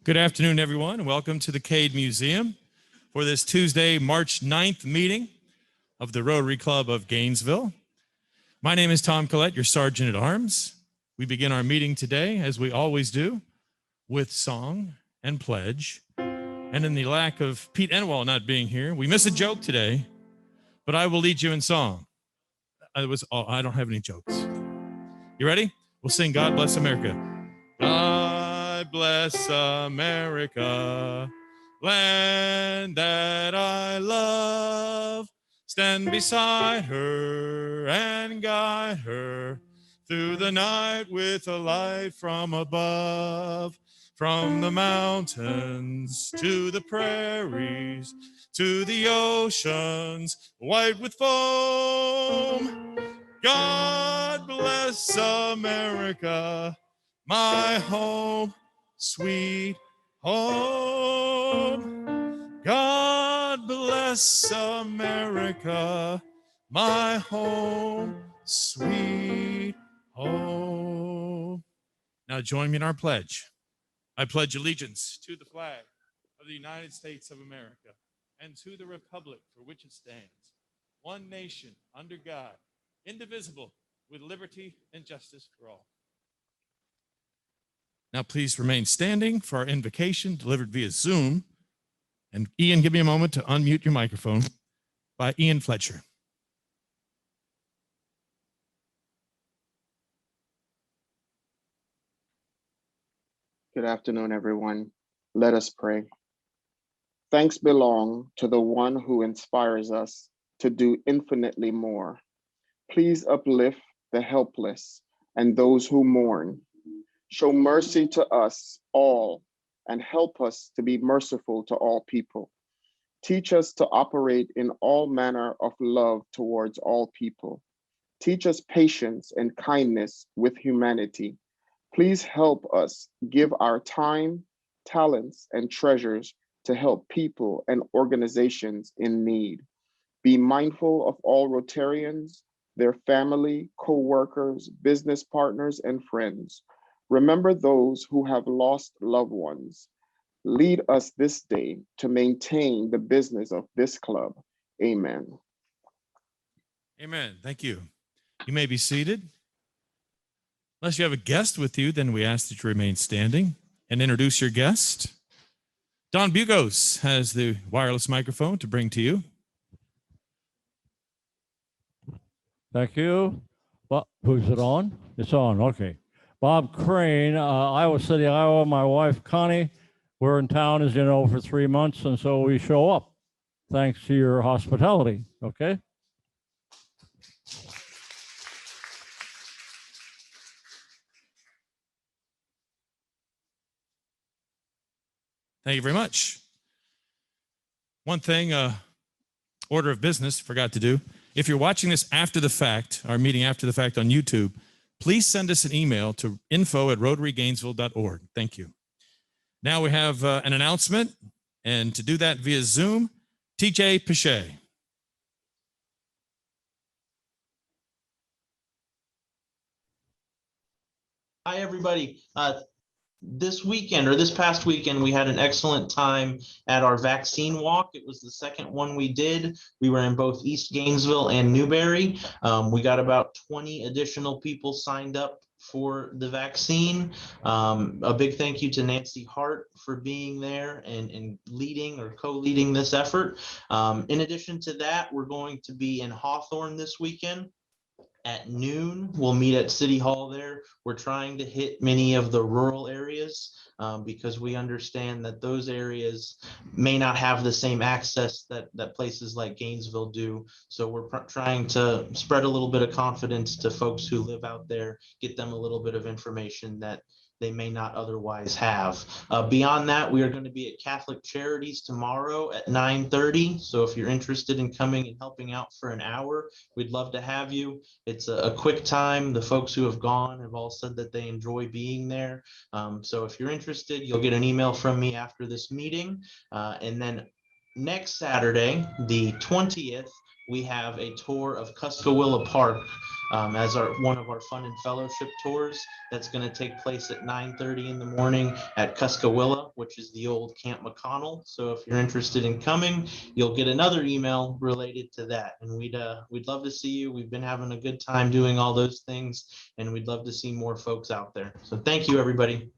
Good afternoon, everyone, and welcome to the Cade Museum for this Tuesday, March 9th meeting of the Rotary Club of Gainesville. My name is Tom Collette, your Sergeant at Arms. We begin our meeting today, as we always do, with song and pledge. And in the lack of Pete Enwall not being here, we miss a joke today, but I will lead you in song. I don't have any jokes. You ready? We'll sing God Bless America. God bless America, land that I love. Stand beside her and guide her through the night with a light from above. From the mountains to the prairies, to the oceans white with foam. God bless America, my home, sweet home. God bless America, my home, sweet home. Now join me in our pledge. I pledge allegiance to the flag of the United States of America and to the republic for which it stands, one nation under God, indivisible, with liberty and justice for all. Now, please remain standing for our invocation delivered via Zoom. And Ian, give me a moment to unmute your microphone by Ian Fletcher. Good afternoon, everyone. Let us pray. Thanks belong to the one who inspires us to do infinitely more. Please uplift the helpless and those who mourn. Show mercy to us all and help us to be merciful to all people. Teach us to operate in all manner of love towards all people. Teach us patience and kindness with humanity. Please help us give our time, talents, and treasures to help people and organizations in need. Be mindful of all Rotarians, their family, co-workers, business partners, and friends. Remember those who have lost loved ones. Lead us this day to maintain the business of this club. Amen. Amen. Thank you. You may be seated. Unless you have a guest with you, then we ask that you remain standing and introduce your guest. Don Bugos has the wireless microphone to bring to you. Thank you. Well, who's it on? It's on. Okay. Bob Crane, Iowa City, Iowa. My wife, Connie. We're in town, as you know, for 3 months, and so we show up. Thanks to your hospitality. Okay. Thank you very much. One thing, order of business, forgot to do. If you're watching this after the fact, our meeting after the fact on YouTube, please send us an email to info@rotarygainesville.org. Thank you. Now we have an announcement, and to do that via Zoom, TJ Pichet. Hi, everybody. This weekend, or this past weekend, we had an excellent time at our vaccine walk. It was the second one we did. We were in both East Gainesville and Newberry. We got about 20 additional people signed up for the vaccine. A big thank you to Nancy Hart for being there and leading or co-leading this effort. In addition to that, we're going to be in Hawthorne this weekend. At noon, we'll meet at City Hall there. We're trying to hit many of the rural areas because we understand that those areas may not have the same access that places like Gainesville do. So we're trying to spread a little bit of confidence to folks who live out there, get them a little bit of information that they may not otherwise have. Beyond that, we are going to be at Catholic Charities tomorrow at 9:30. So if you're interested in coming and helping out for an hour, we'd love to have you. It's a quick time. The folks who have gone have all said that they enjoy being there. So if you're interested, you'll get an email from me after this meeting. And then next Saturday, the 20th, we have a tour of Cuskawilla Park as one of our fun and fellowship tours. That's going to take place at 9:30 in the morning at Cuskawilla, which is the old Camp McConnell. So if you're interested in coming, you'll get another email related to that. And we'd love to see you. We've been having a good time doing all those things, and we'd love to see more folks out there. So thank you, everybody.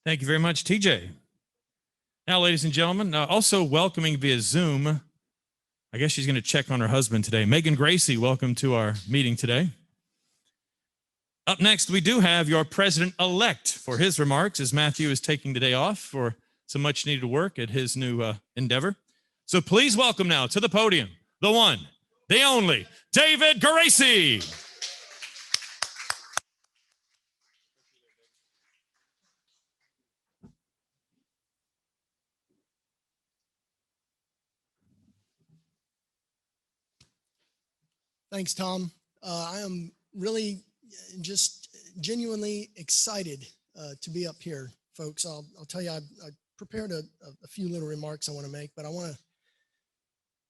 Thank you very much, TJ. Now, ladies and gentlemen, also welcoming via Zoom, I guess she's going to check on her husband today. Megan Gracie, welcome to our meeting today. Up next, we do have your president-elect for his remarks, as Matthew is taking the day off for some much-needed work at his new endeavor. So please welcome now to the podium, the one, the only, David Gracie. Thanks, Tom. I am really just genuinely excited to be up here, folks. I'll tell you, I prepared a few little remarks I want to make, but I want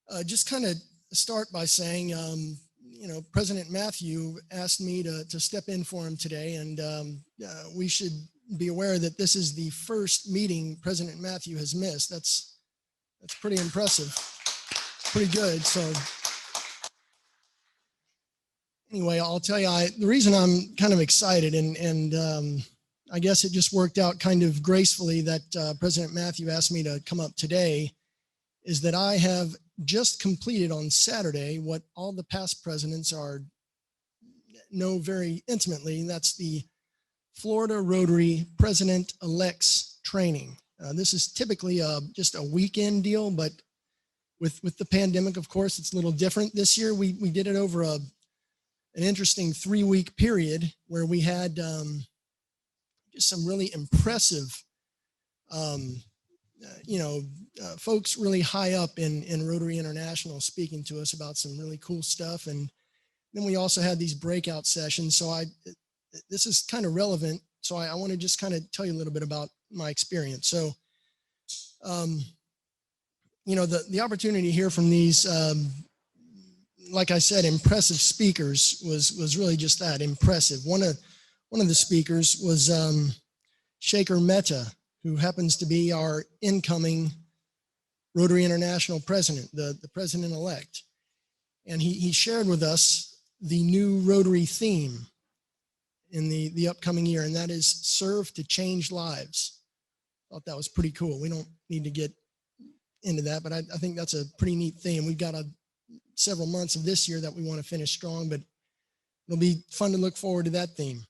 to just kind of start by saying, you know, President Matthew asked me to step in for him today, and we should be aware that this is the first meeting President Matthew has missed. That's pretty impressive, pretty good. So anyway, I'll tell you, the reason I'm kind of excited, and I guess it just worked out kind of gracefully that President Matthew asked me to come up today, is that I have just completed on Saturday what all the past presidents know very intimately, and that's the Florida Rotary President-Elect's training. This is typically just a weekend deal, but with the pandemic, of course, it's a little different. This year, we did it over an interesting 3-week period where we had just some really impressive, folks really high up in Rotary International speaking to us about some really cool stuff. And then we also had these breakout sessions. So this is kind of relevant. So I want to just kind of tell you a little bit about my experience. So, the opportunity to hear from these, like I said, impressive speakers was really just that, impressive. One of the speakers was Shekhar Mehta, who happens to be our incoming Rotary International president, the president-elect. And he shared with us the new Rotary theme in the upcoming year, and that is serve to change lives. I thought that was pretty cool. We don't need to get into that, but I think that's a pretty neat theme. We've got several months of this year that we want to finish strong, but it'll be fun to look forward to that theme.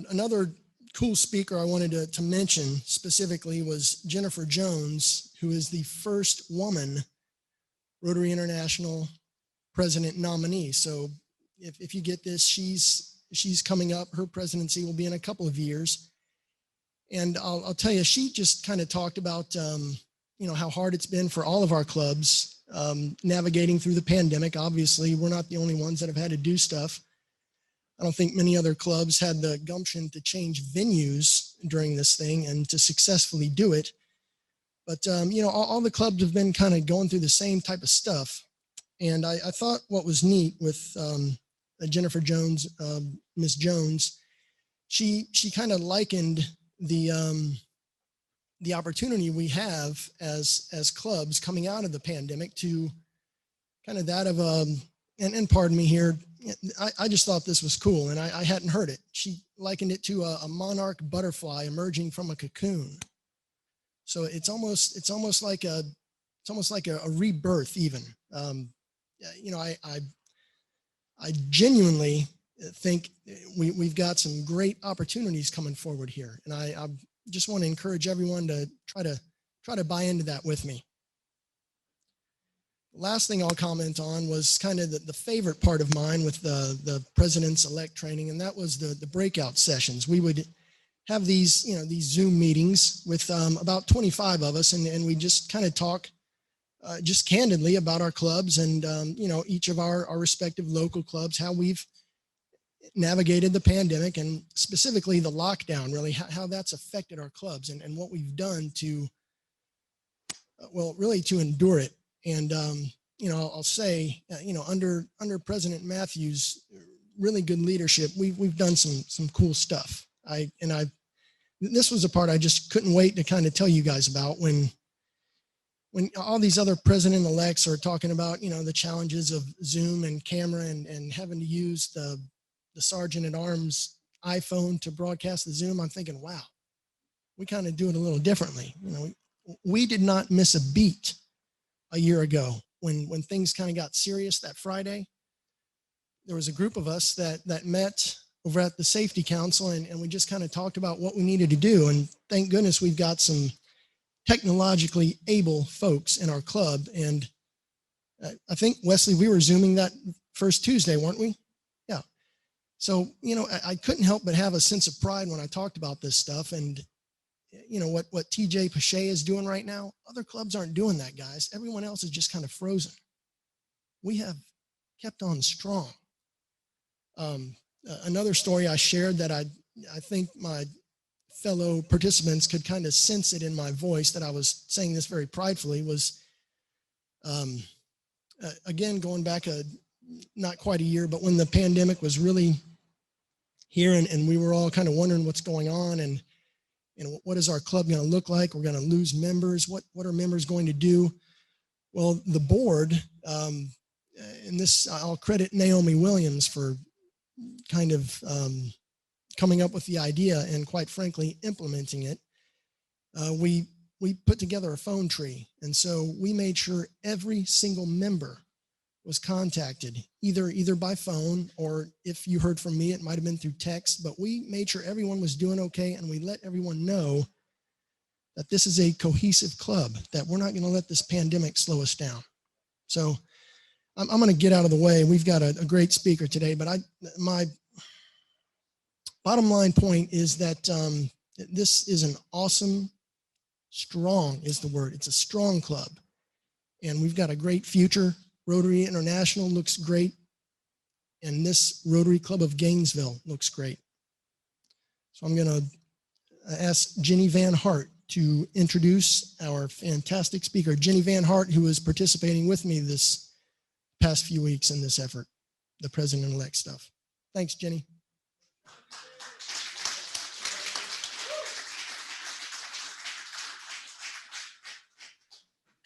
Another cool speaker I wanted to mention specifically was Jennifer Jones, who is the first woman Rotary International president nominee. So if you get this, she's coming up. Her presidency will be in a couple of years. And I'll tell you, she just kind of talked about, how hard it's been for all of our clubs navigating through the pandemic. Obviously, we're not the only ones that have had to do stuff. I don't think many other clubs had the gumption to change venues during this thing and to successfully do it. But, all the clubs have been kind of going through the same type of stuff. And I thought what was neat with Jennifer Jones, Miss Jones, she kind of likened the opportunity we have as clubs coming out of the pandemic to kind of that of and pardon me here, I just thought this was cool, and I hadn't heard it. She likened it to a monarch butterfly emerging from a cocoon. So it's almost like a rebirth even. I genuinely think we've got some great opportunities coming forward here, and I just want to encourage everyone to try to buy into that with me. The last thing I'll comment on was kind of the favorite part of mine with the president's-elect training, and that was the breakout sessions. We would have these Zoom meetings with about 25 of us, and we just kind of talk just candidly about our clubs and each of our respective local clubs, how we've navigated the pandemic and specifically the lockdown, really how that's affected our clubs and what we've done to, well, really to endure it. And, you know, I'll say, you know, under President Matthews' really good leadership, we've done some cool stuff. This was a part I just couldn't wait to kind of tell you guys about when all these other president-elects are talking about, you know, the challenges of Zoom and camera and having to use the Sergeant at Arms iPhone to broadcast the Zoom. I'm thinking, wow, we kind of do it a little differently. You know, we did not miss a beat a year ago when things kind of got serious that Friday. There was a group of us that met over at the Safety Council and we just kind of talked about what we needed to do. And thank goodness we've got some technologically able folks in our club. And I think, Wesley, we were Zooming that first Tuesday, weren't we? Yeah. So, you know, I couldn't help but have a sense of pride when I talked about this stuff. And, you know, what TJ Pache is doing right now, other clubs aren't doing that, guys. Everyone else is just kind of frozen. We have kept on strong. Another story I shared that I think my fellow participants could kind of sense it in my voice that I was saying this very pridefully was, again, going back not quite a year, but when the pandemic was really here and we were all kind of wondering what's going on and what is our club going to look like? We're going to lose members. What are members going to do? Well, the board, and this I'll credit Naomi Williams for kind of coming up with the idea and quite frankly implementing it. We put together a phone tree, and so we made sure every single member was contacted either by phone, or if you heard from me, it might have been through text, but we made sure everyone was doing okay. And we let everyone know that this is a cohesive club, that we're not going to let this pandemic slow us down. So I'm going to get out of the way. We've got a great speaker today, but my bottom line point is that this is an awesome, strong is the word. It's a strong club, and we've got a great future. Rotary International looks great, and this Rotary Club of Gainesville looks great. So I'm going to ask Jenny Van Hart to introduce our fantastic speaker, Jenny Van Hart, who is participating with me this past few weeks in this effort, the president-elect stuff. Thanks, Jenny.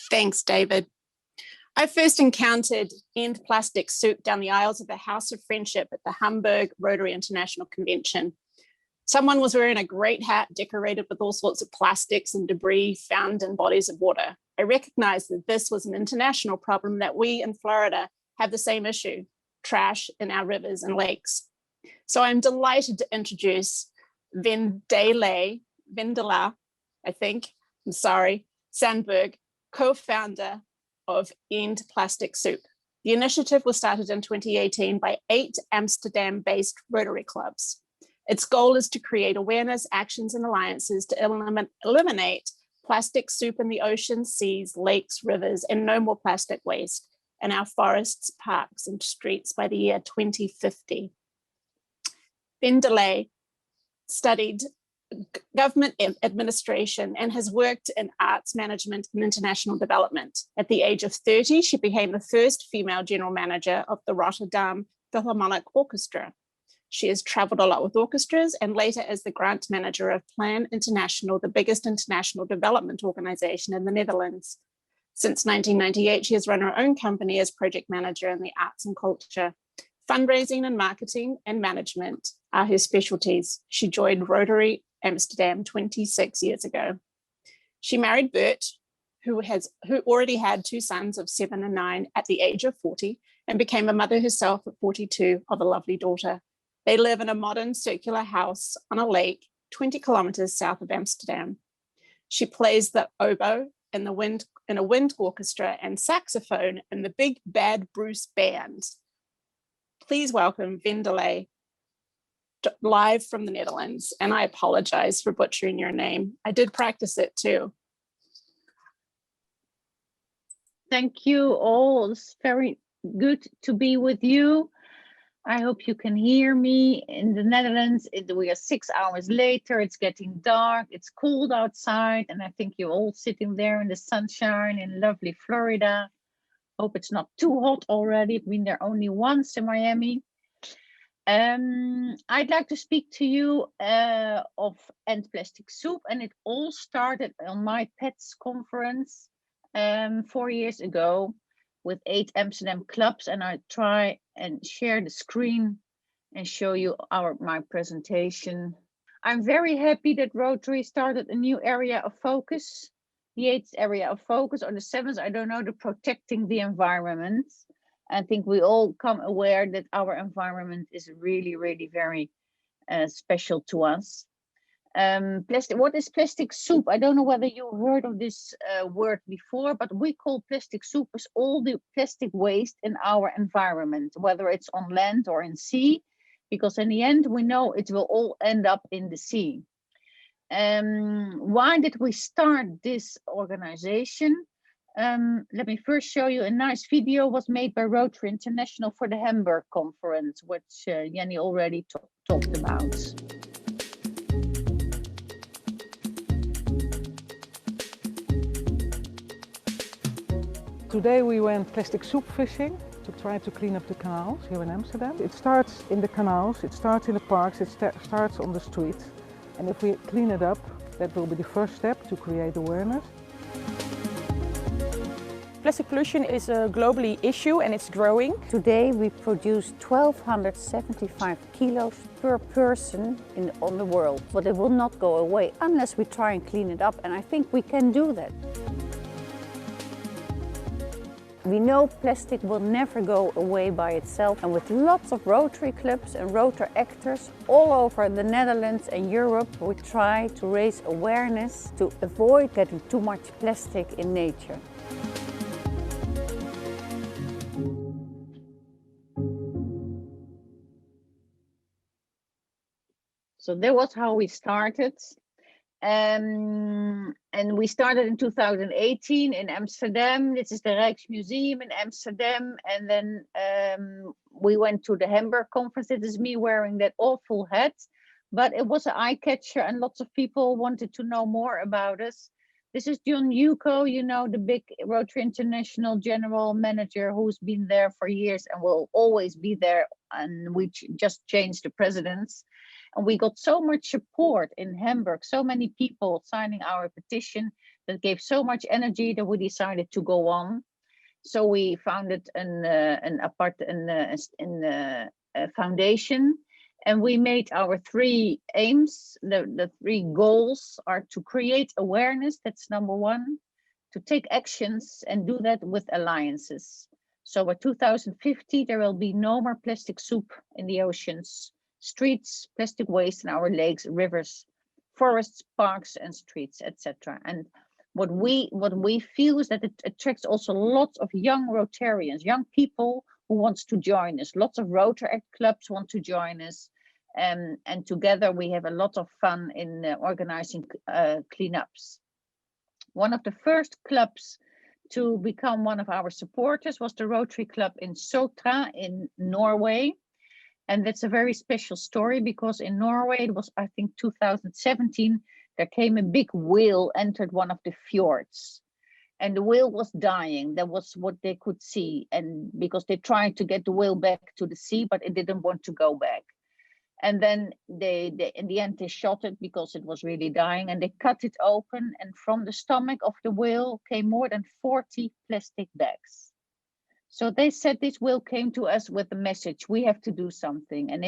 Thanks, David. I first encountered EndPlasticSoup down the aisles of the House of Friendship at the Hamburg Rotary International Convention. Someone was wearing a great hat decorated with all sorts of plastics and debris found in bodies of water. I recognized that this was an international problem, that we in Florida have the same issue, trash in our rivers and lakes. So I'm delighted to introduce Wendela, Sandberg, co-founder of EndPlasticSoup. The initiative was started in 2018 by 8 Amsterdam-based Rotary clubs. Its goal is to create awareness, actions, and alliances to eliminate plastic soup in the oceans, seas, lakes, rivers, and no more plastic waste in our forests, parks, and streets by the year 2050. Wendela studied government administration and has worked in arts management and international development. At the age of 30, she became the first female general manager of the Rotterdam Philharmonic Orchestra. She has traveled a lot with orchestras and later as the grant manager of Plan International, the biggest international development organization in the Netherlands. Since 1998, she has run her own company as project manager in the arts and culture. Fundraising and marketing and management are her specialties. She joined Rotary Amsterdam 26 years ago. She married Bert, who already had 2 sons of 7 and 9 at the age of 40, and became a mother herself at 42 of a lovely daughter. They live in a modern circular house on a lake 20 kilometers south of Amsterdam. She plays the oboe in a wind orchestra and saxophone in the Big Bad Bruce Band. Please welcome Wendela, live from the Netherlands. And I apologize for butchering your name. I did practice it too. Thank you all. It's very good to be with you. I hope you can hear me. In the Netherlands, we are 6 hours later. It's getting dark. It's cold outside. And I think you're all sitting there in the sunshine in lovely Florida. Hope it's not too hot already. I've been there only once in Miami. I'd like to speak to you of EndPlasticSoup. And it all started on my PETS conference 4 years ago, with 8 Amsterdam clubs, and I try and share the screen and show you my presentation. I'm very happy that Rotary started a new area of focus, the 8th area of focus, or the 7th, I don't know, the protecting the environment. I think we all come aware that our environment is really, really very special to us. What is plastic soup? I don't know whether you heard of this word before, but we call plastic soup as all the plastic waste in our environment, whether it's on land or in sea, because in the end, we know it will all end up in the sea. Why did we start this organization? Let me first show you a nice video was made by Rotary International for the Hamburg conference, which Jenny already talked about. Today we went plastic soup fishing to try to clean up the canals here in Amsterdam. It starts in the canals, it starts in the parks, it starts on the street. And if we clean it up, that will be the first step to create awareness. Plastic pollution is a globally issue and it's growing. Today we produce 1,275 kilos per person on the world, but it will not go away unless we try and clean it up, and I think we can do that. We know plastic will never go away by itself, and with lots of Rotary clubs and Rotary actors all over the Netherlands and Europe, we try to raise awareness to avoid getting too much plastic in nature. So that was how we started. And we started in 2018 in Amsterdam. This is the Rijksmuseum in Amsterdam. And then we went to the Hamburg conference. This is me wearing that awful hat. But it was an eye catcher and lots of people wanted to know more about us. This is John Yuko, you know, the big Rotary International General Manager who's been there for years and will always be there. And we just changed the presidents. And we got so much support in Hamburg, so many people signing our petition that gave so much energy that we decided to go on. So we founded a foundation, and we made our 3 aims. The 3 goals are to create awareness, that's number 1, to take actions and do that with alliances. So by 2050, there will be no more plastic soup in the oceans, streets, plastic waste in our lakes, rivers, forests, parks and streets, etc. And what we feel is that it attracts also lots of young Rotarians, young people who wants to join us. Lots of Rotary clubs want to join us, and together we have a lot of fun in organizing cleanups. One of the first clubs to become one of our supporters was the Rotary Club in Sotra in Norway. And that's a very special story because in Norway, it was, I think, 2017, there came a big whale, entered one of the fjords. And the whale was dying. That was what they could see. And because they tried to get the whale back to the sea, but it didn't want to go back. And then they in the end, they shot it because it was really dying. And they cut it open. And from the stomach of the whale came more than 40 plastic bags. So they said this whale came to us with a message, we have to do something. And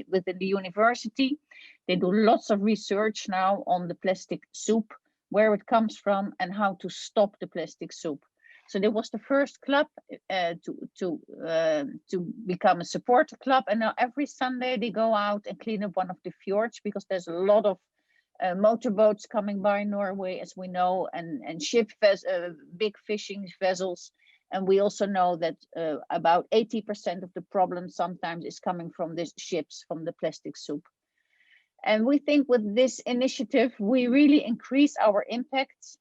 within the university, they do lots of research now on the plastic soup, where it comes from and how to stop the plastic soup. So there was the first club to become a supporter club. And now every Sunday they go out and clean up one of the fjords because there's a lot of motorboats coming by Norway, as we know, and big fishing vessels. And we also know that about 80% of the problem sometimes is coming from these ships, from the plastic soup. And we think with this initiative, we really increase our impact.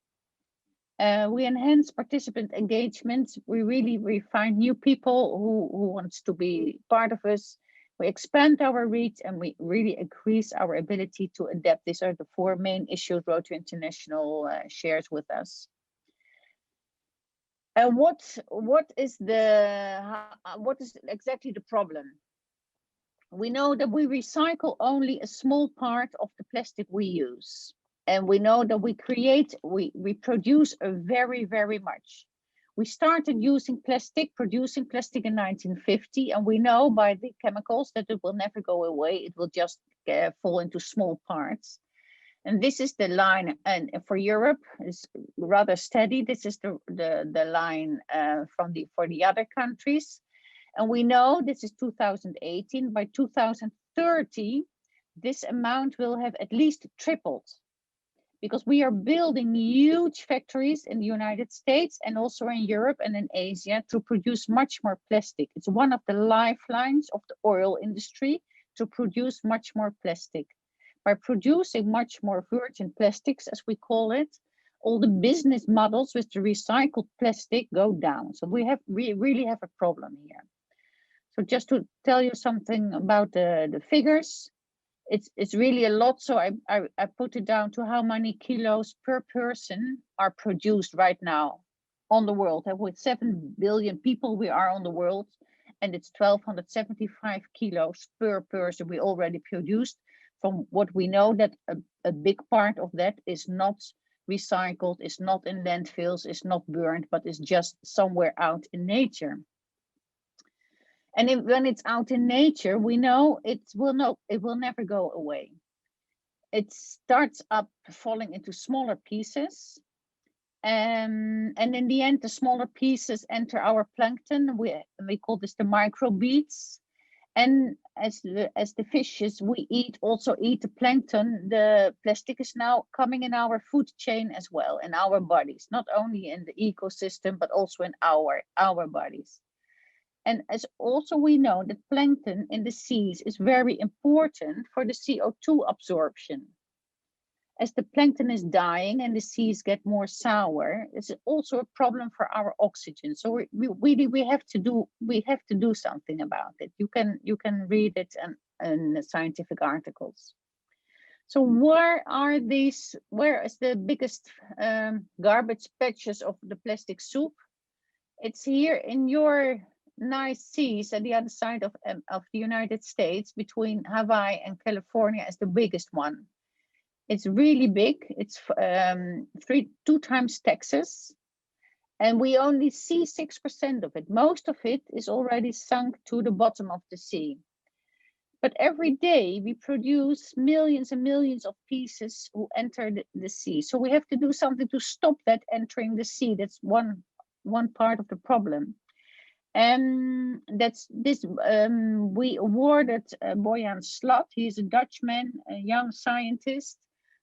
We enhance participant engagement. We find new people who wants to be part of us. We expand our reach and we really increase our ability to adapt. These are the 4 main issues Rotary International shares with us. And what is exactly the problem? We know that we recycle only a small part of the plastic we use. And we know that we produce a very, very much. We started producing plastic in 1950, and we know by the chemicals that it will never go away. It will just fall into small parts. And this is the line, and for Europe is rather steady. This is the line for the other countries. And we know this is 2018. By 2030, this amount will have at least tripled, because we are building huge factories in the United States and also in Europe and in Asia to produce much more plastic. It's one of the lifelines of the oil industry to produce much more plastic. By producing much more virgin plastics, as we call it, all the business models with the recycled plastic go down. So we really have a problem here. So just to tell you something about the figures, it's really a lot. So I put it down to how many kilos per person are produced right now on the world. And with 7 billion people we are on the world, and it's 1,275 kilos per person we already produced. From what we know, that a big part of that is not recycled, is not in landfills, is not burned, but is just somewhere out in nature. And when it's out in nature, we know it will never go away. It starts up falling into smaller pieces. And in the end, the smaller pieces enter our plankton. We call this the microbeads. And as the fishes we also eat the plankton, the plastic is now coming in our food chain as well, in our bodies, not only in the ecosystem, but also in our bodies. And as also we know that plankton in the seas is very important for the CO2 absorption. As the plankton is dying and the seas get more sour, it's also a problem for our oxygen. So we have to do something about it. You can read it in the scientific articles. So where is the biggest garbage patches of the plastic soup? It's here in your nice seas at the other side of the United States, between Hawaii and California is the biggest one. It's really big. It's 2 times Texas, and we only see 6% of it. Most of it is already sunk to the bottom of the sea. But every day we produce millions and millions of pieces who enter the sea. So we have to do something to stop that entering the sea. That's one part of the problem. And that's this. We awarded Boyan Slat. He's a Dutchman, a young scientist,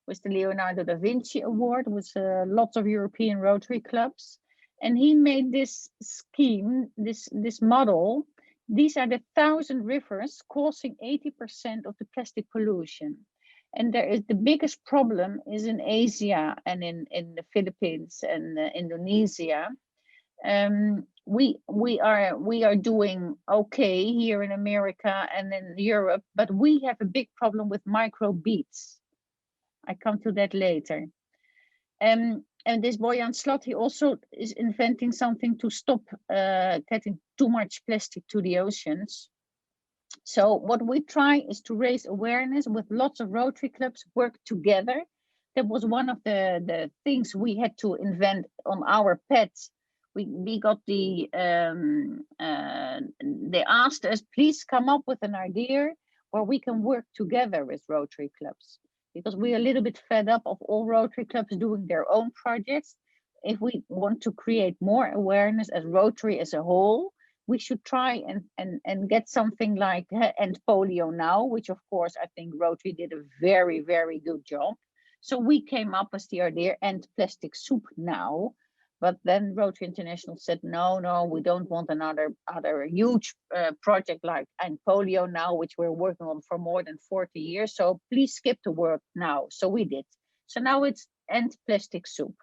with the Leonardo da Vinci Award, with lots of European Rotary clubs. And he made this scheme, this model. These are the 1,000 rivers causing 80% of the plastic pollution. And the biggest problem is in Asia and in the Philippines and Indonesia. We are doing okay here in America and in Europe, but we have a big problem with microbeads. I come to that later. And this Boyan Slat, he also is inventing something to stop getting too much plastic to the oceans. So what we try is to raise awareness with lots of Rotary clubs, work together. That was one of the things we had to invent on our pets. We got they asked us, please come up with an idea where we can work together with Rotary clubs, because we're a little bit fed up of all Rotary clubs doing their own projects. If we want to create more awareness as Rotary as a whole, we should try and get something like End Polio Now, which of course I think Rotary did a very, very good job. So we came up with the idea EndPlasticSoup Now. But then Rotary International said, no, we don't want another huge project like End Polio Now, which we're working on for more than 40 years. So please skip the work now. So we did. So now it's EndPlasticSoup.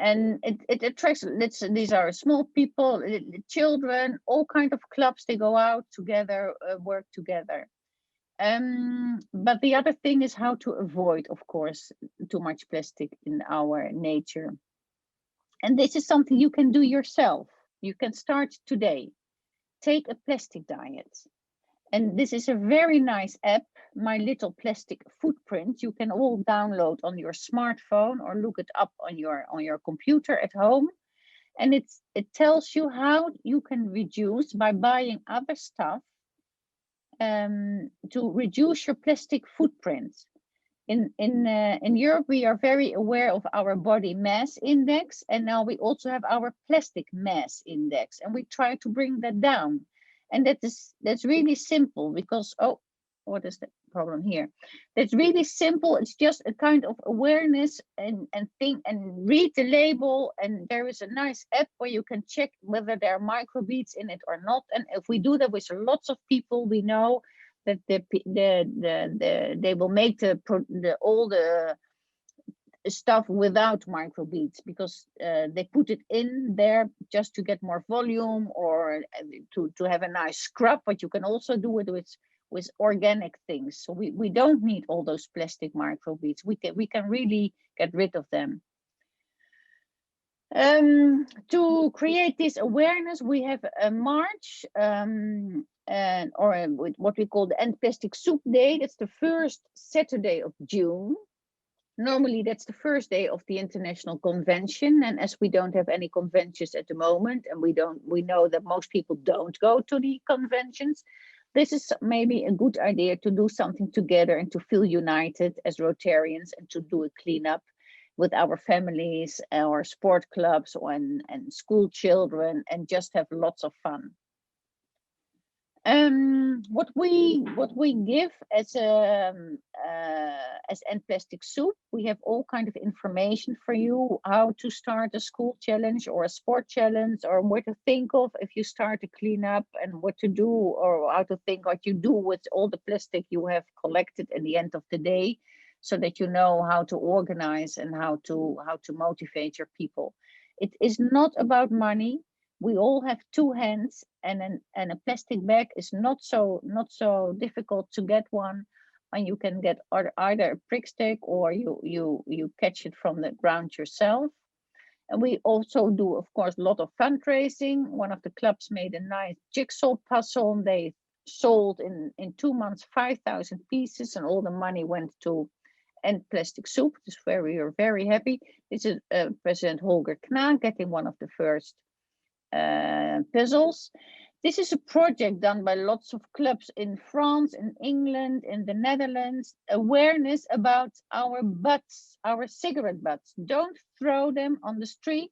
and it attracts, these are small people, children, all kind of clubs, they go out together, work together. But the other thing is how to avoid, of course, too much plastic in our nature. And this is something you can do yourself. You can start today. Take a plastic diet. And this is a very nice app, My Little Plastic Footprint. You can all download on your smartphone or look it up on your computer at home. And it tells you how you can reduce by buying other stuff to reduce your plastic footprint. In Europe, we are very aware of our body mass index, and now we also have our plastic mass index, and we try to bring that down. And that's really simple because, oh, what is the problem here? That's really simple. It's just a kind of awareness and think and read the label. And there is a nice app where you can check whether there are microbeads in it or not. And if we do that with lots of people, we know that they will make all the stuff without microbeads, because they put it in there just to get more volume or to have a nice scrub, but you can also do it with organic things. So we don't need all those plastic microbeads. We can really get rid of them. To create this awareness, we have a march or what we call the EndPlasticSoup Day. That's the first Saturday of June. Normally, that's the first day of the international convention. And as we don't have any conventions at the moment, and we know that most people don't go to the conventions, this is maybe a good idea to do something together and to feel united as Rotarians and to do a cleanup with our families, our sport clubs and school children, and just have lots of fun. What we give as EndPlasticSoup, we have all kind of information for you, how to start a school challenge or a sport challenge, or what to think of if you start a cleanup, and what to do, or how to think what you do with all the plastic you have collected at the end of the day, so that you know how to organize and how to motivate your people. It is not about money. We all have two hands, and a plastic bag is not so difficult to get one, and you can get either a prick stick or you catch it from the ground yourself. And we also do, of course, a lot of fundraising. One of the clubs made a nice jigsaw puzzle, and they sold in 2 months 5,000 pieces, and all the money went to EndPlasticSoup. We are very happy. This is President Holger Knaak getting one of the first puzzles. This is a project done by lots of clubs in France, in England, in the Netherlands. Awareness about our butts, our cigarette butts. Don't throw them on the street.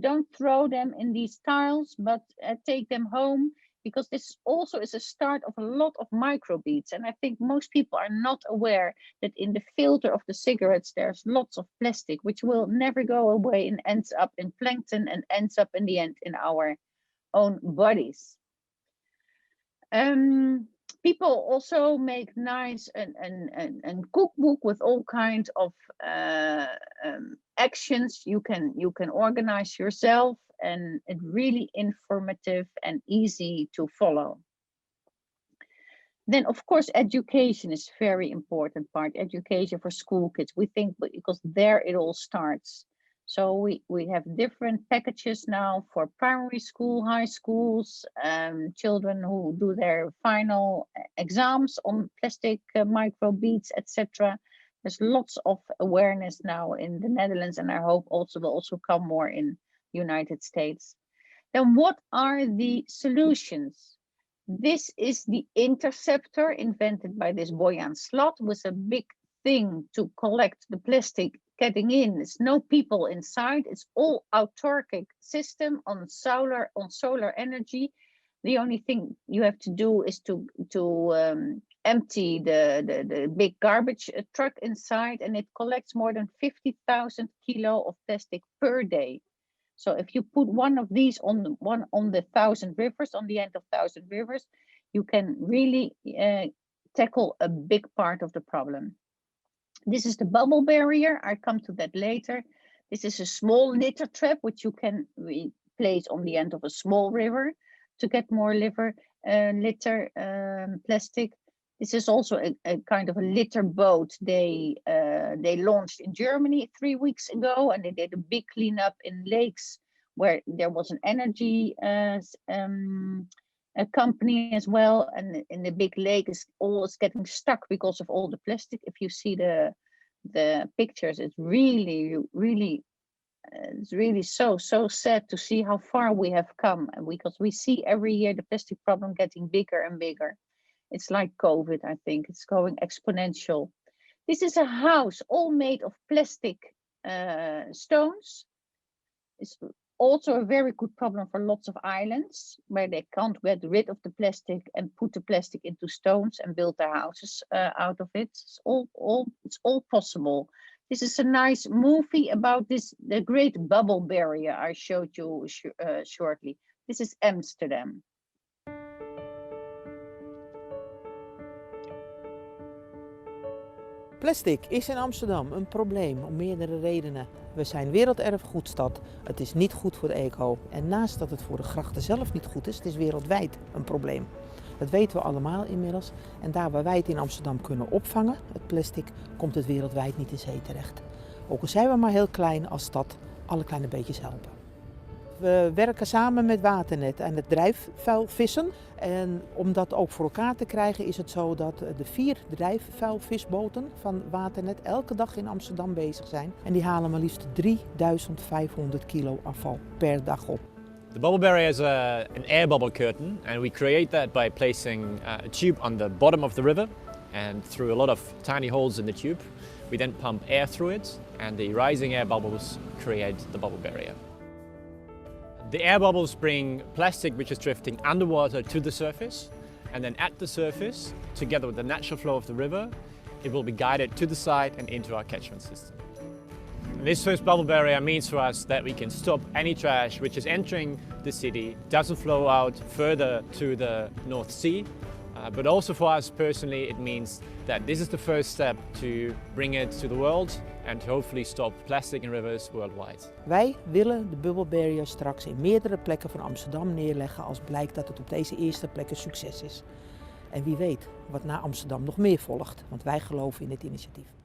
Don't throw them in these tiles, but take them home, because this also is a start of a lot of microbeads. And I think most people are not aware that in the filter of the cigarettes, there's lots of plastic, which will never go away and ends up in plankton and ends up in the end in our own bodies. People also make nice and cookbook with all kinds of actions you can organize yourself, and it's really informative and easy to follow. Then, of course, education is very important part. Education for school kids, we think, because there it all starts. So we have different packages now for primary school, high schools, children who do their final exams on plastic microbeads, etc. There's lots of awareness now in the Netherlands, and I hope also will also come more in United States. Then what are the solutions? This is the interceptor invented by this Boyan Slat, with a big thing to collect the plastic getting in. There's no people inside. It's all autarkic system on solar energy. The only thing you have to do is to empty the big garbage truck inside, and it collects more than 50,000 kilo of plastic per day. So if you put one of these on the 1,000 rivers, on the end of 1,000 rivers, you can really tackle a big part of the problem. This is the bubble barrier. I come to that later. This is a small litter trap, which you can place on the end of a small river to get more litter plastic. This is also a kind of a litter boat they launched in Germany 3 weeks ago, and they did a big cleanup in lakes where there was an energy a company as well, and in the big lake is always getting stuck because of all the plastic. If you see the pictures, it's really so sad to see how far we have come, and because we see every year the plastic problem getting bigger and bigger. It's like COVID, I think. It's going exponential. This is a house all made of plastic stones. It's also a very good problem for lots of islands where they can't get rid of the plastic and put the plastic into stones and build their houses out of it. It's all possible. This is a nice movie about the great bubble barrier I showed you shortly. This is Amsterdam. Plastic is in Amsterdam een probleem om meerdere redenen. We zijn werelderfgoedstad, het is niet goed voor de eco. En naast dat het voor de grachten zelf niet goed is, het is wereldwijd een probleem. Dat weten we allemaal inmiddels. En daar waar wij het in Amsterdam kunnen opvangen, het plastic, komt het wereldwijd niet in zee terecht. Ook al zijn we maar heel klein als stad, alle kleine beetjes helpen. We werken samen met Waternet aan het drijfvuilvissen. En om dat ook voor elkaar te krijgen is het zo dat de 4 drijfvuilvisboten van Waternet elke dag in Amsterdam bezig zijn. En die halen maar liefst 3500 kilo afval per dag op. The bubble barrier is an air bubble curtain, and we create that by placing a tube on the bottom of the river, and through a lot of tiny holes in the tube we then pump air through it, and the rising air bubbles create the bubble barrier. The air bubbles bring plastic which is drifting underwater to the surface, and then at the surface, together with the natural flow of the river, it will be guided to the side and into our catchment system. This first bubble barrier means for us that we can stop any trash which is entering the city, doesn't flow out further to the North Sea, but also for us personally it means that this is the first step to bring it to the world and to hopefully stop plastic in rivers worldwide. Wij willen de bubble barrier straks in meerdere plekken van Amsterdam neerleggen als blijkt dat het op deze eerste plek een succes is. En wie weet wat na Amsterdam nog meer volgt, want wij geloven in dit initiatief.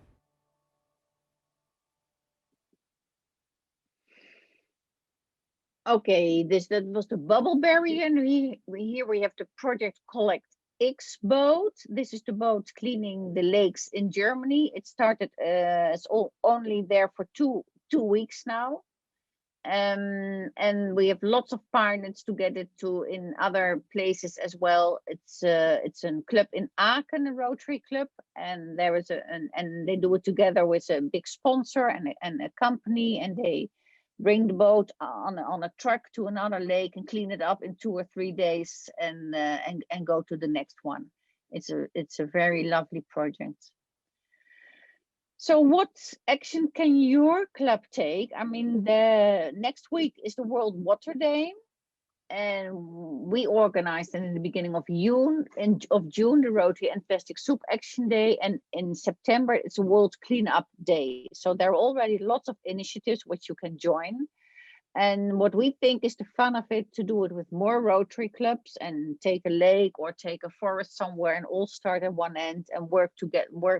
Okay, that was the bubble barrier, and here we have the Project Collect X boat. This is the boat cleaning the lakes in Germany. It started it's only there for two weeks now, and we have lots of pilots to get it to in other places as well. It's a club in Aachen, a Rotary club, and there is and they do it together with a big sponsor and a company, and they bring the boat on a truck to another lake and clean it up in 2 or 3 days and go to the next one. It's a very lovely project. So what action can your club take? I mean, the next week is the World Water Day, and we organized in the beginning of June the Rotary EndPlasticSoup Action Day, and in September it's a World Cleanup Day. So there are already lots of initiatives which you can join. And what we think is the fun of it, to do it with more Rotary clubs and take a lake or take a forest somewhere and all start at one end and work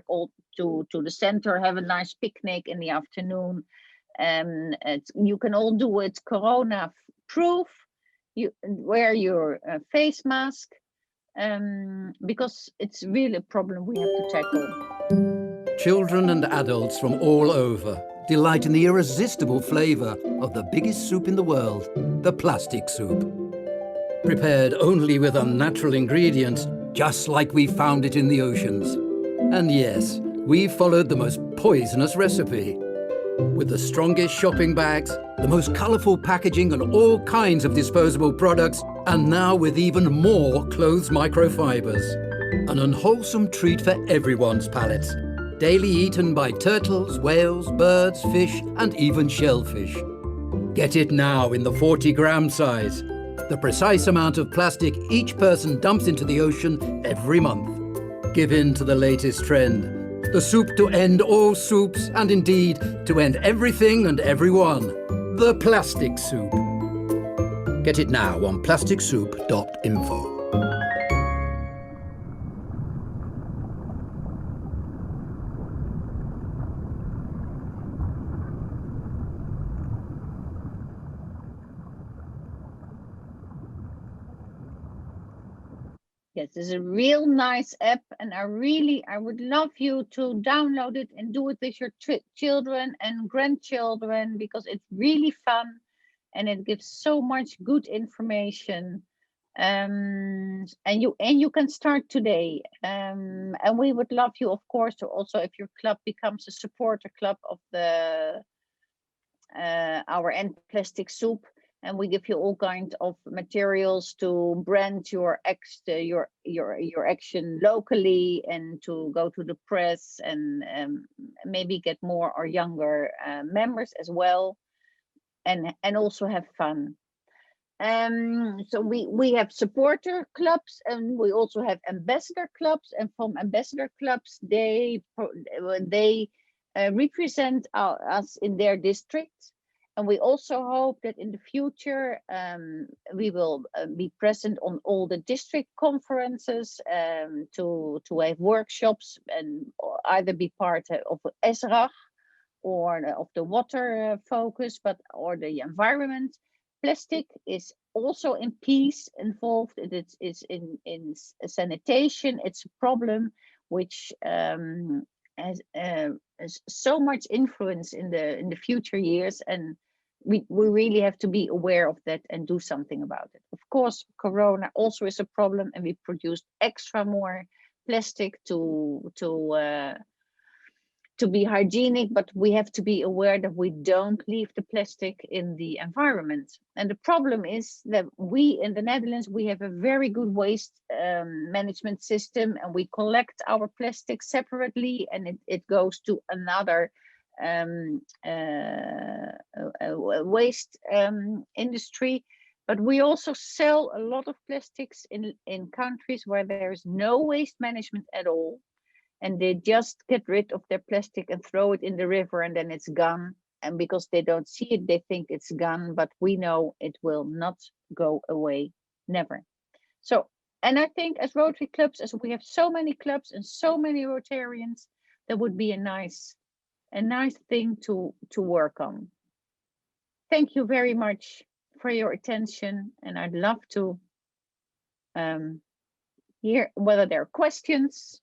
all to the center, have a nice picnic in the afternoon. You can all do it corona proof. You wear your face mask, because it's really a problem we have to tackle. Children and adults from all over delight in the irresistible flavour of the biggest soup in the world, the plastic soup. Prepared only with unnatural ingredients, just like we found it in the oceans. And yes, we followed the most poisonous recipe. With the strongest shopping bags, the most colourful packaging and all kinds of disposable products, and now with even more clothes microfibers. An unwholesome treat for everyone's palates. Daily eaten by turtles, whales, birds, fish, and even shellfish. Get it now in the 40-gram size. The precise amount of plastic each person dumps into the ocean every month. Give in to the latest trend. The soup to end all soups and indeed to end everything and everyone. The Plastic Soup. Get it now on plasticsoup.info. Yes, it's a real nice app, and I would love you to download it and do it with your children and grandchildren, because it's really fun and it gives so much good information. And you can start today. And we would love you, of course, to also, if your club becomes a supporter club of the our EndPlasticSoup, and we give you all kinds of materials to brand your action locally, and to go to the press, and maybe get more or younger members as well, and also have fun. So we have supporter clubs, and we also have ambassador clubs, and from ambassador clubs they represent us in their district. And we also hope that in the future we will be present on all the district conferences, to have workshops, and either be part of ESRAG or of the water focus, or the environment. Plastic is also in peace involved. It is in sanitation. It's a problem which has so much influence in the future years, and we really have to be aware of that and do something about it. Of course, Corona also is a problem, and we produced extra more plastic to be hygienic, but we have to be aware that we don't leave the plastic in the environment. And the problem is that we in the Netherlands, we have a very good waste management system, and we collect our plastic separately, and it goes to another waste industry. But we also sell a lot of plastics in countries where there is no waste management at all, and they just get rid of their plastic and throw it in the river, and then it's gone. And because they don't see it, they think it's gone, but we know it will not go away, never. So, and I think as Rotary clubs, as we have so many clubs and so many Rotarians, that would be a nice thing to work on. Thank you very much for your attention, and I'd love to hear whether there are questions.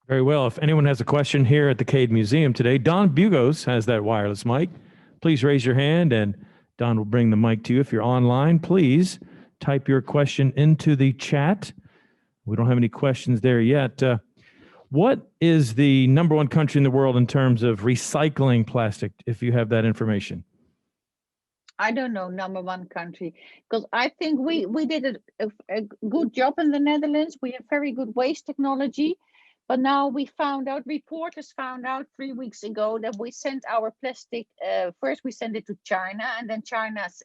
Very well. If anyone has a question here at the Cade Museum today, Don Bugos has that wireless mic. Please raise your hand and Don will bring the mic to you. If you're online, please type your question into the chat. We don't have any questions there yet. What is the #1 country in the world in terms of recycling plastic, if you have that information? I don't know #1 country, because I think we did a good job in the Netherlands. We have very good waste technology. But now reporters found out 3 weeks ago that we sent our plastic, first we sent it to China, and then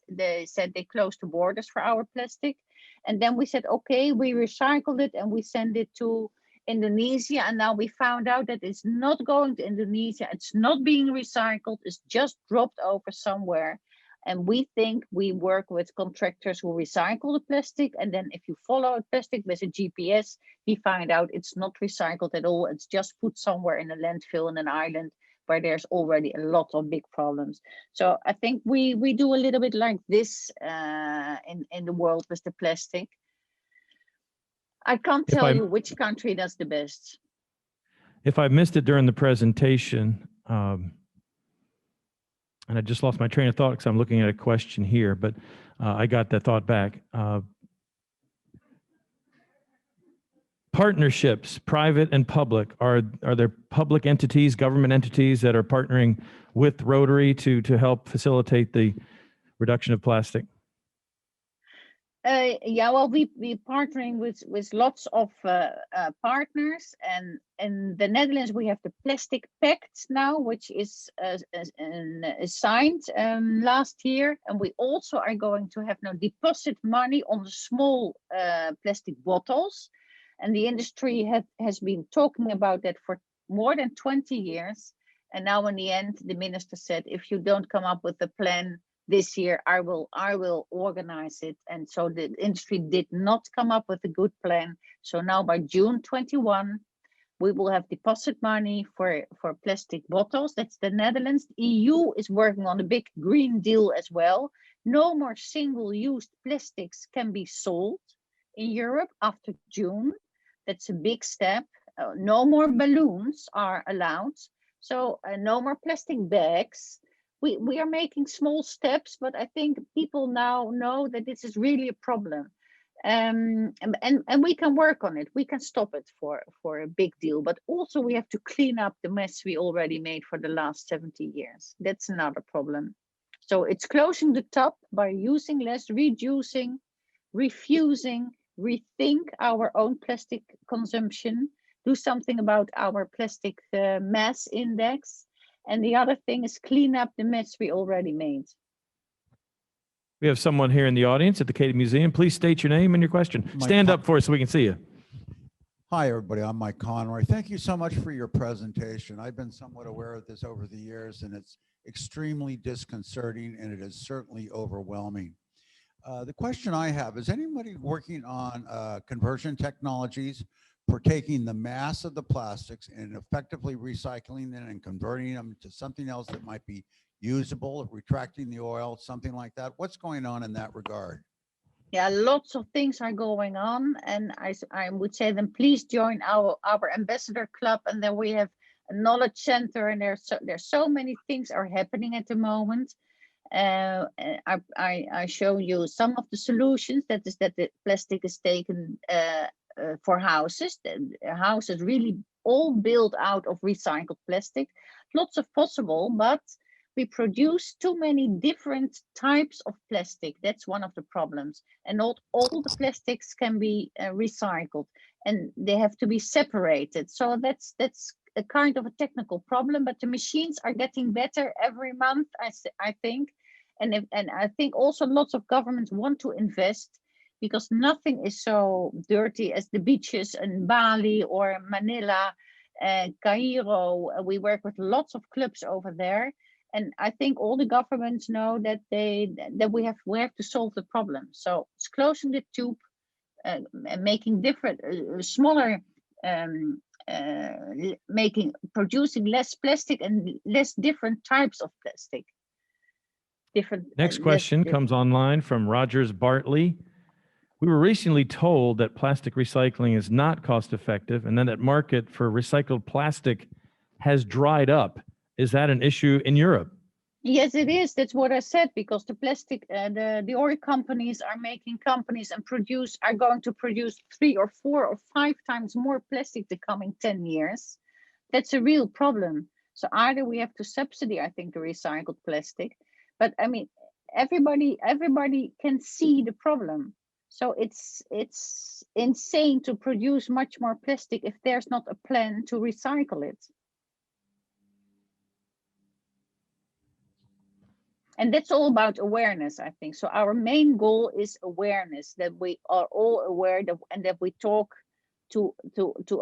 they said they closed the borders for our plastic. And then we said, okay, we recycled it and we send it to Indonesia. And now we found out that it's not going to Indonesia. It's not being recycled. It's just dropped over somewhere. And we think we work with contractors who recycle the plastic. And then if you follow plastic with a GPS, we find out it's not recycled at all. It's just put somewhere in a landfill in an island where there's already a lot of big problems. So I think we do a little bit like this in the world with the plastic. I can't tell you which country does the best. If I missed it during the presentation, and I just lost my train of thought because I'm looking at a question here, but I got that thought back. Partnerships, private and public, are there public entities, government entities that are partnering with Rotary to help facilitate the reduction of plastic? Yeah, well, we're partnering with lots of partners, and in the Netherlands we have the Plastic Pact now, which is signed last year, and we also are going to have now deposit money on the small plastic bottles, And the industry has been talking about that for more than 20 years. And now in the end, the minister said, if you don't come up with a plan this year, I will organize it. And so the industry did not come up with a good plan. So now by June 21, we will have deposit money for plastic bottles. That's the Netherlands. The EU is working on a big Green Deal as well. No more single-use plastics can be sold in Europe after June. That's a big step. No more balloons are allowed. So no more plastic bags. We are making small steps, but I think people now know that this is really a problem. And we can work on it. We can stop it for a big deal, but also we have to clean up the mess we already made for the last 70 years. That's another problem. So it's closing the top by using less, reducing, refusing, rethink our own plastic consumption, do something about our plastic mass index. And the other thing is clean up the mess we already made. We have someone here in the audience at the Cade Museum. Please state your name and your question. Stand up for us so we can see you. Hi, everybody. I'm Mike Conroy. Thank you so much for your presentation. I've been somewhat aware of this over the years, and it's extremely disconcerting, and it is certainly overwhelming. The question I have, is anybody working on conversion technologies for taking the mass of the plastics and effectively recycling them and converting them to something else that might be usable, retracting the oil, something like that? What's going on in that regard? Yeah, lots of things are going on, and I would say then please join our ambassador club, and then we have a knowledge center, and there's so many things are happening at the moment. I show you some of the solutions. That is that the plastic is taken for houses. The houses really all built out of recycled plastic. Lots of possible, but we produce too many different types of plastic. That's one of the problems. And not all the plastics can be recycled, and they have to be separated. So that's a kind of a technical problem, but the machines are getting better every month, I think. And I think also lots of governments want to invest, because nothing is so dirty as the beaches in Bali or Manila, Cairo. We work with lots of clubs over there. And I think all the governments know that we have to solve the problem. So it's closing the tube, and making different, smaller, producing less plastic and less different types of plastic. Next question comes online from Rogers Bartley. We were recently told that plastic recycling is not cost effective, and then that market for recycled plastic has dried up. Is that an issue in Europe? Yes, it is. That's what I said, because the plastic, the oil companies are making companies and are going to produce 3 or 4 or 5 times more plastic the coming 10 years. That's a real problem. So either we have to subsidize, I think, the recycled plastic, but I mean, everybody can see the problem. So it's insane to produce much more plastic if there's not a plan to recycle it. And that's all about awareness, I think. So our main goal is awareness, that we are all aware and that we talk to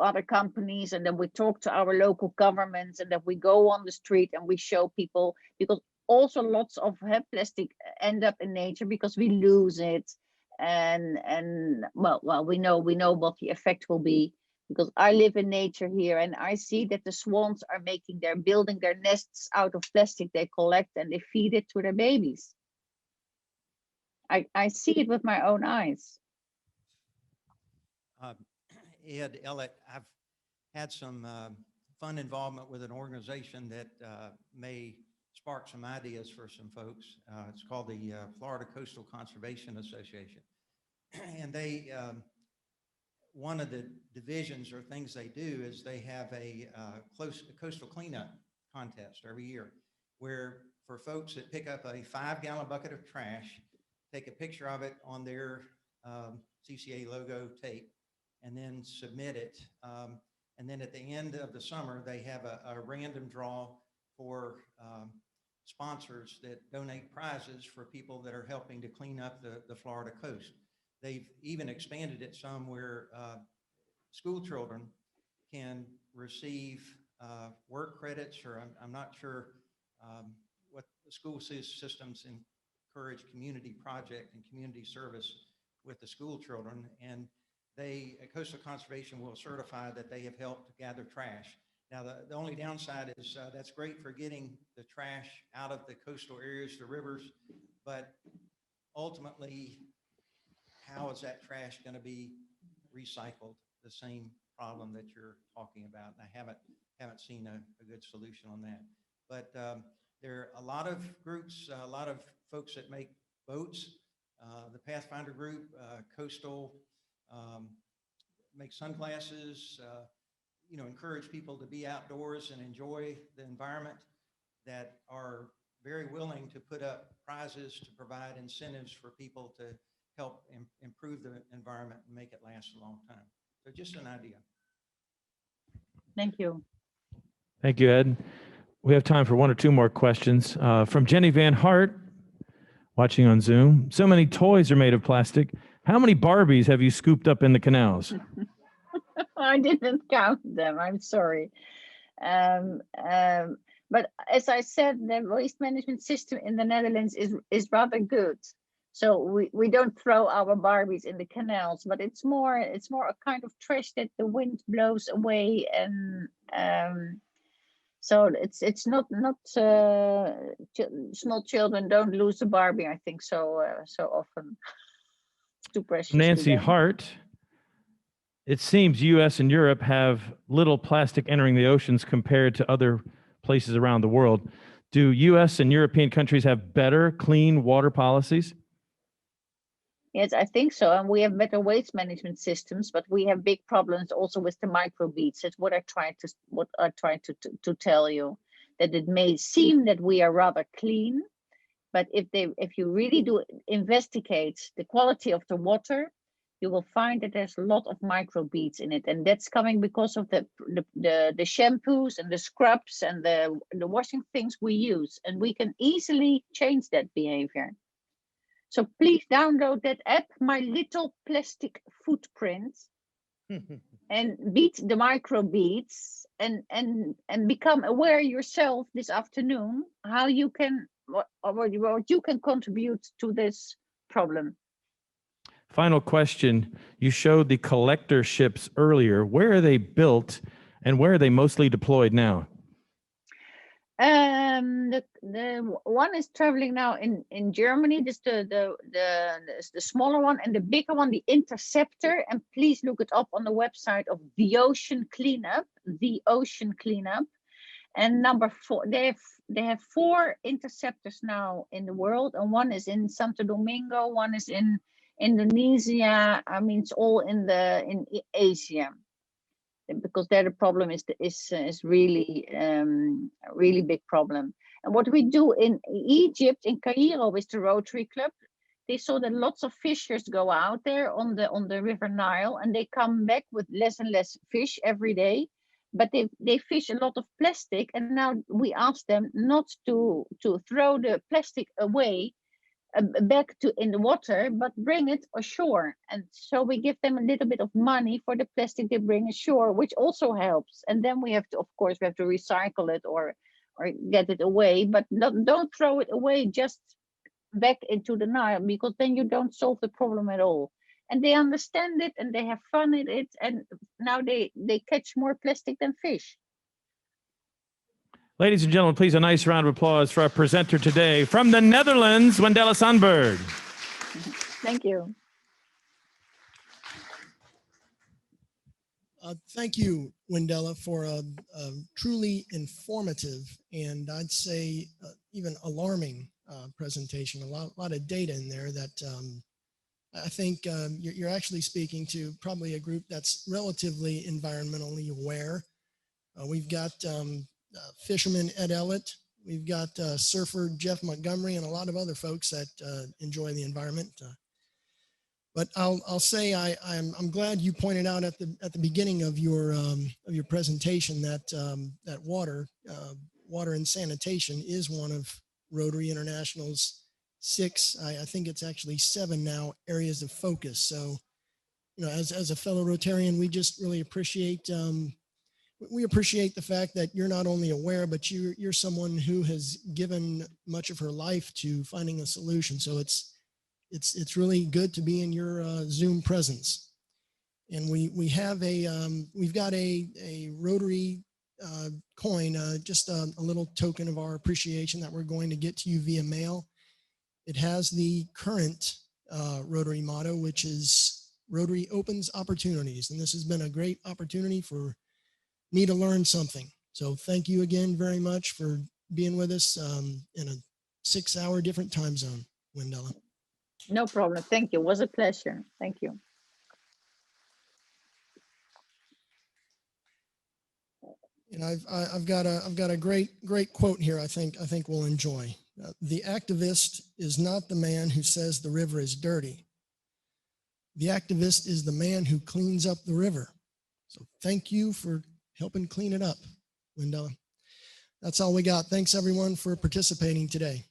other companies, and that we talk to our local governments, and that we go on the street and we show people, because also lots of plastic end up in nature because we lose it. And well, we know what the effect will be, because I live in nature here, and I see that the swans are building their nests out of plastic they collect, and they feed it to their babies. I see it with my own eyes. Ed, Ellett, I've had some fun involvement with an organization that may spark some ideas for some folks. It's called the Florida Coastal Conservation Association. And they, one of the divisions or things they do is they have a coastal cleanup contest every year, where for folks that pick up a 5-gallon bucket of trash, take a picture of it on their CCA logo tape, and then submit it. And then at the end of the summer, they have a random draw for sponsors that donate prizes for people that are helping to clean up the Florida coast. They've even expanded it some where school children can receive work credits, or I'm not sure what the school systems encourage community project and community service with the school children. And they, Coastal Conservation will certify that they have helped gather trash. Now, the only downside is that's great for getting the trash out of the coastal areas, the rivers, but ultimately, how is that trash going to be recycled? The same problem that you're talking about. And I haven't seen a good solution on that. But there are a lot of groups, a lot of folks that make boats. The Pathfinder group, Coastal, make sunglasses, encourage people to be outdoors and enjoy the environment, that are very willing to put up prizes to provide incentives for people to help improve the environment and make it last a long time. So just an idea. Thank you. Thank you, Ed. We have time for one or two more questions. From Jenny Van Hart, watching on Zoom. So many toys are made of plastic. How many Barbies have you scooped up in the canals? I didn't count them. I'm sorry. But as I said, the waste management system in the Netherlands is rather good. So we don't throw our Barbies in the canals, but it's more a kind of trash that the wind blows away, and so it's not small children don't lose a Barbie, I think, so often. It's too precious. Nancy Hart. It seems U.S. and Europe have little plastic entering the oceans compared to other places around the world. Do U.S. and European countries have better clean water policies? Yes, I think so. And we have better waste management systems, but we have big problems also with the microbeads. That's what I tried to tell you, that it may seem that we are rather clean, but if you really do investigate the quality of the water, you will find that there's a lot of microbeads in it, and that's coming because of the shampoos and the scrubs and the washing things we use, and we can easily change that behavior. So please download that app, My Little Plastic Footprint, and beat the microbeads, and become aware yourself this afternoon how you can what you can contribute to this problem. Final question. You showed the collector ships earlier. Where are they built and where are they mostly deployed now? The one is traveling now in Germany. This the smaller one, and the bigger one, the Interceptor. And please look it up on the website of the Ocean Cleanup. The Ocean Cleanup. And number 4, they have 4 interceptors now in the world, and one is in Santo Domingo, one is in Indonesia. I mean, it's all in Asia, because there the problem is really really big problem. And what we do in Egypt, in Cairo, with the Rotary Club, they saw that lots of fishers go out there on the River Nile, and they come back with less and less fish every day. But they fish a lot of plastic, and now we ask them not to throw the plastic away back in the water, but bring it ashore. And so we give them a little bit of money for the plastic they bring ashore, which also helps. And then we have to recycle it or get it away, but don't throw it away just back into the Nile, because then you don't solve the problem at all. And they understand it, and they have fun in it, and now they catch more plastic than fish. Ladies and gentlemen, please a nice round of applause for our presenter today from the Netherlands, Wendela Sandberg. Thank you. Thank you, Wendela, for a truly informative and I'd say even alarming presentation. A lot of data in there that I think you're actually speaking to probably a group that's relatively environmentally aware. We've got fisherman Ed Ellett, we've got surfer Jeff Montgomery, and a lot of other folks that enjoy the environment. But I'll say I'm glad you pointed out at the beginning of your presentation that that water and sanitation is one of Rotary International's 6, I think it's actually 7 now, areas of focus. So you know, as a fellow Rotarian, we just really appreciate, we appreciate the fact that you're not only aware, but you're someone who has given much of her life to finding a solution. So it's really good to be in your Zoom presence. And we have we've got a Rotary coin, just a little token of our appreciation that we're going to get to you via mail. It has the current Rotary motto, which is Rotary opens opportunities. And this has been a great opportunity for me to learn something. So thank you again very much for being with us in a 6-hour different time zone, Wendela. No problem. Thank you. It was a pleasure. Thank you. And I've got a great quote here. I think we'll enjoy. The activist is not the man who says the river is dirty. The activist is the man who cleans up the river. So thank you for helping clean it up, Wendela. That's all we got. Thanks everyone for participating today.